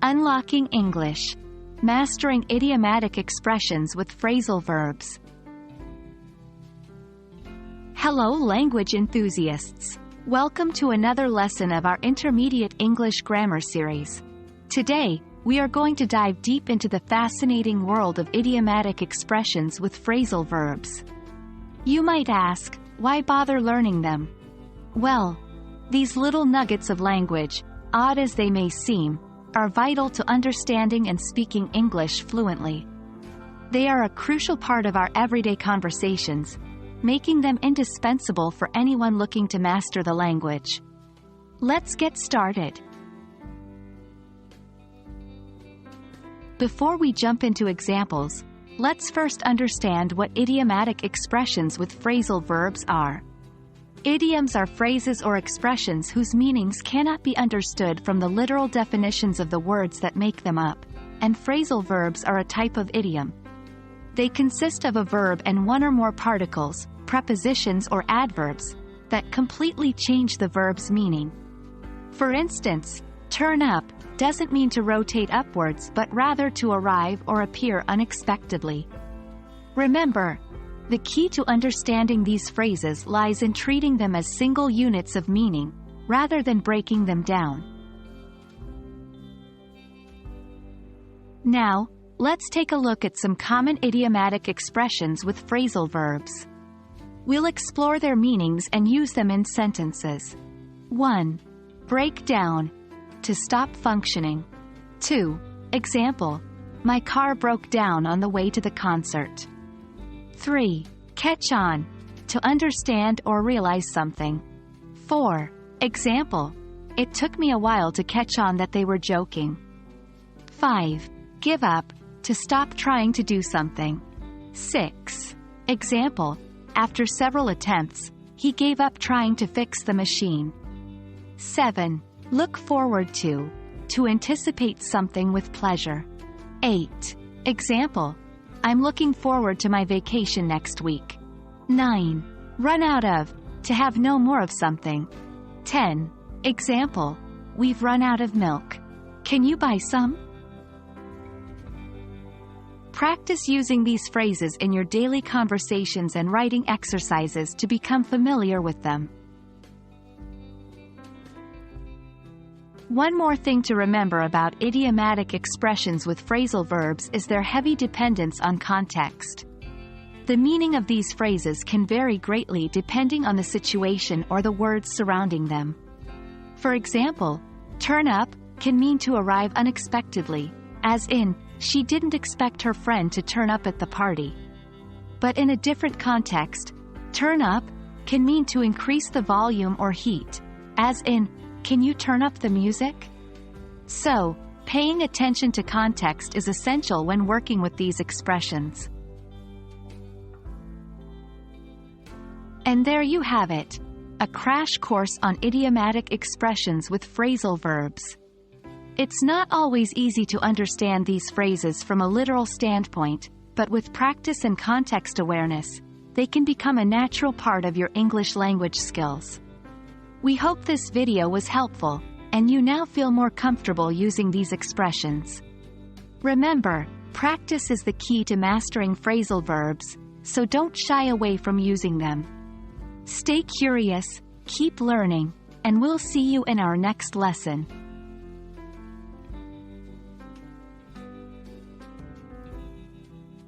Unlocking English. Mastering idiomatic expressions with phrasal verbs. Hello language enthusiasts. Welcome to another lesson of our Intermediate English Grammar series. Today, we are going to dive deep into the fascinating world of idiomatic expressions with phrasal verbs. You might ask, why bother learning them? Well, these little nuggets of language, odd as they may seem, are vital to understanding and speaking English fluently. They are a crucial part of our everyday conversations, making them indispensable for anyone looking to master the language. Let's get started. Before we jump into examples, let's first understand what idiomatic expressions with phrasal verbs are. Idioms are phrases or expressions whose meanings cannot be understood from the literal definitions of the words that make them up, and phrasal verbs are a type of idiom. They consist of a verb and one or more particles, prepositions or adverbs, that completely change the verb's meaning. For instance, turn up doesn't mean to rotate upwards but rather to arrive or appear unexpectedly. Remember, the key to understanding these phrases lies in treating them as single units of meaning, rather than breaking them down. Now, let's take a look at some common idiomatic expressions with phrasal verbs. We'll explore their meanings and use them in sentences. 1. Break down. To stop functioning. 2. Example. My car broke down on the way to the concert. 3. Catch on. To understand or realize something. 4. Example. It took me a while to catch on that they were joking. 5. Give up. To stop trying to do something. 6. Example. After several attempts, he gave up trying to fix the machine. 7. Look forward to. To anticipate something with pleasure. 8. Example. I'm looking forward to my vacation next week. 9. Run out of. To have no more of something. 10. Example. We've run out of milk. Can you buy some? Practice using these phrases in your daily conversations and writing exercises to become familiar with them. One more thing to remember about idiomatic expressions with phrasal verbs is their heavy dependence on context. The meaning of these phrases can vary greatly depending on the situation or the words surrounding them. For example, turn up can mean to arrive unexpectedly, as in, she didn't expect her friend to turn up at the party. But in a different context, turn up can mean to increase the volume or heat, as in, can you turn up the music? So, paying attention to context is essential when working with these expressions. And there you have it, a crash course on idiomatic expressions with phrasal verbs. It's not always easy to understand these phrases from a literal standpoint, but with practice and context awareness, they can become a natural part of your English language skills. We hope this video was helpful, and you now feel more comfortable using these expressions. Remember, practice is the key to mastering phrasal verbs, so don't shy away from using them. Stay curious, keep learning, and we'll see you in our next lesson.